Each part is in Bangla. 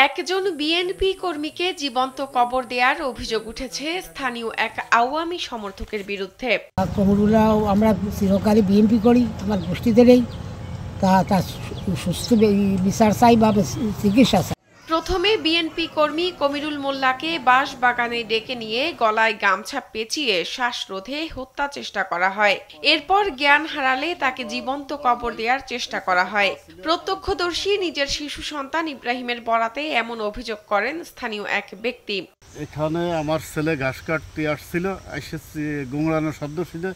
একজন বিএনপি কর্মীকে জীবন্ত কবর দেওয়ার অভিযোগ উঠেছে স্থানীয় এক আওয়ামী সমর্থকের বিরুদ্ধে। কবরগুলো আমরা চিরকালই বিএনপি করি, আমার গোষ্ঠীদেরই তা সুস্থ বিচার চাই বা চিকিৎসা চাই। প্রথমে বিএনপি কর্মী কমিরুল মোল্লাকে বাঁশ বাগানে ডেকে নিয়ে গলায় গামছা পেঁচিয়ে শ্বাসরোধে হত্যা চেষ্টা করা হয়। এরপর জ্ঞান হারালে তাকে জীবন্ত কবর দেওয়ার চেষ্টা করা হয়। প্রত্যক্ষদর্শী নিজের শিশু সন্তান ইব্রাহিমের বরাতে এমন অভিযোগ করেন স্থানীয় এক ব্যক্তি। এখানে আমার ছেলে ঘাস কাটতে আসছিল, এসে গুংড়ানোর শব্দ শুনে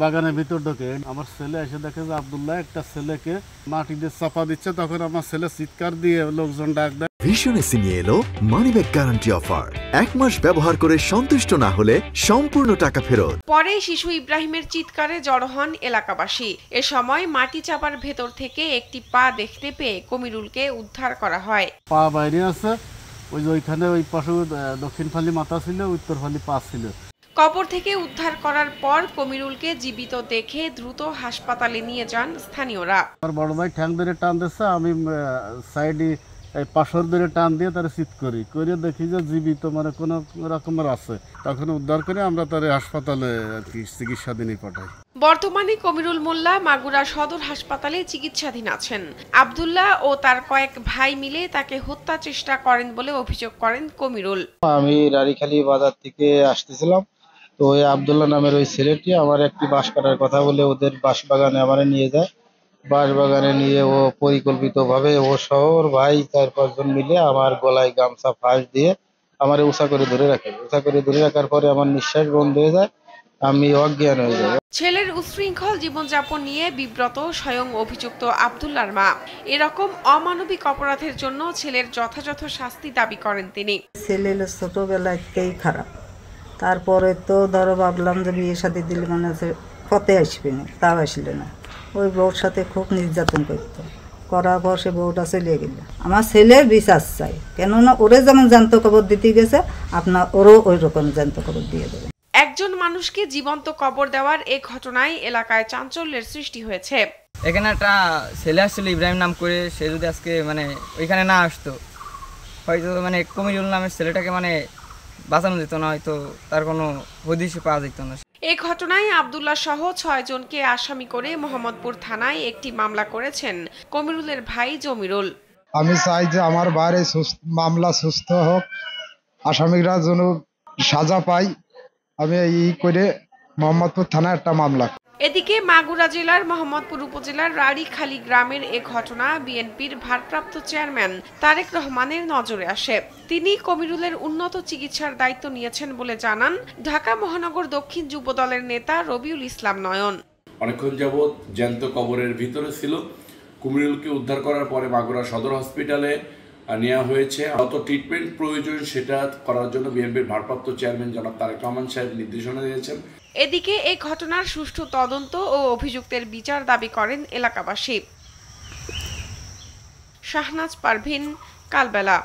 বাগানের ভিতর ঢোকে। আমার ছেলে এসে দেখে যে আব্দুল্লাহ একটা ছেলেকে মাটি দিয়ে চাপা দিচ্ছে। তখন আমার ছেলে চিৎকার দিয়ে লোকজন ডাক দেয়। ভিশন এসি নিয়ে এলো মানিব্যাগ গ্যারান্টি অফার। 1 মাস ব্যবহার করে সন্তুষ্ট না হলে সম্পূর্ণ টাকা ফেরত। পরে শিশু ইব্রাহিমের চিৎকারে জড়ো হন এলাকাবাসী। এ সময় মাটি চাপার ভেতর থেকে একটি পা দেখতে পেয়ে কমিরুলকে উদ্ধার করা হয়। পা বাইরে আছে, ওইখানে ওই পাশে দক্ষিণ ফালি মাথা ছিল, উত্তর ফালি পা ছিল। কবর থেকে উদ্ধার করার পর কমিরুলকে জীবিত দেখে দ্রুত হাসপাতালে নিয়ে যান স্থানীয়রা। আমার বড় ভাই ঠ্যাং ধরে টান দিচ্ছে, আমি সাইডে পাশর ধরে টান দিয়ে তারা চিৎ করি করে দেখি যে জীবিত মানে কোনো রকমের আছে। তখন উদ্ধার করে আমরা তার হাসপাতালে চিকিৎসাধীনে পাঠাই। বর্তমানে কমিরুল মোল্লা মাগুরা সদর হাসপাতালে চিকিৎসাধীন আছেন। আব্দুল্লাহ ও তার কয়েক ভাই মিলে তাকে হত্যা চেষ্টা করেন বলে অভিযোগ করেন কমিরুল। আমি রাড়িখালি বাজার থেকে আসতেছিলাম, তো ওই আব্দুল্লাহ নামের ওই ছেলেটি আমার একটি বাঁশ কাটার কথা বলে ওদের বাঁশ বাগানে আমার নিয়ে যায়। বাঁশ বাগানে নিয়ে ও পরিকল্পিতভাবে ও শহর ভাই 4-5 জন মিলে আমার গলায় গামছা ফাঁস দিয়ে আমার উঁচা করে ধরে রাখে। উঁচা করে ধরে রাখার পরে আমার নিঃশ্বাস বন্ধ হয়ে যায়, আমি অজ্ঞান হয়ে যাই। ছেলের উচ্ছৃঙ্খল জীবনযাপন নিয়ে বিব্রত স্বয়ং অভিযুক্ত আব্দুল্লাহর মা। এরকম অমানবিক অপরাধের জন্য ছেলের যথাযথ শাস্তি দাবি করেন তিনি। ছেলের ছোটবেলাতেই খারাপ, তারপরে তো ধরো ভাবলাম যে বিয়ে শাদী দিলে মানে পথে আসবে না, তাও আসলে না। ওই বউর সাথে খুব নির্যাতন করতো, করার পর সে বউটা চলে গেল। আমার ছেলের বিচার চাই, কেননা ওরে যেমন জ্যান্ত কবর দিতে গেছে আপনার ওরও ওই রকম জ্যান্ত কবর দিয়ে দেবে। একজন মানুষকে জীবন্ত কবর দেওয়ার এই ঘটনায় এলাকায় চাঞ্চল্যের সৃষ্টি হয়েছে। এখানে একটা ছেলে আসছিল ইব্রাহিম নাম করে, সে যদি আজকে মানে ওইখানে না আসতো হয়তো মানে কমিরুল নামের ছেলেটাকে মানে বাঁচানো যেত না, হয়তো তার কোনো হদিশই পাওয়া যেত না। এই ঘটনায় আব্দুল্লাহ সহ 6 জনকে আসামি করে মোহাম্মদপুর থানায় একটি মামলা করেছেন কমিরুলের ভাই জমিরুল। আমি চাই যে আমার বাইরে মামলা সুস্থ হোক, আসামিরা যেন সাজা পায়। আমি এই করে মোহাম্মদপুর থানায় একটা মামলা। এদিকে মাগুরা জেলার মোহাম্মদপুর উপজেলার রাড়িখালি গ্রামের এ ঘটনা বিএনপির ভারপ্রাপ্ত চেয়ারম্যান তারেক রহমানের নজরে আসে। তিনি কমিরুলের উন্নত চিকিৎসার দায়িত্ব নিয়েছেন বলে জানান ঢাকা মহানগর দক্ষিণ যুব দলের নেতা রবিউল ইসলাম নয়ন। অনেকক্ষণ যাবৎ জ্যান্ত কবরের ভিতরে ছিল। কমিরুলকে উদ্ধার করার পরে মাগুরা সদর হসপিটালে নেওয়া হয়েছে। যত ট্রিটমেন্ট প্রয়োজন সেটা করার জন্য বিএনপির ভারপ্রাপ্ত চেয়ারম্যান জনাব তারেক রহমান সাহেব নির্দেশনা দিয়েছেন। এদিকে এই ঘটনার সুষ্ঠু তদন্ত ও অভিযুক্তের বিচার দাবি করেন এলাকাবাসী। শাহনাজ পারভিন, কালবেলা।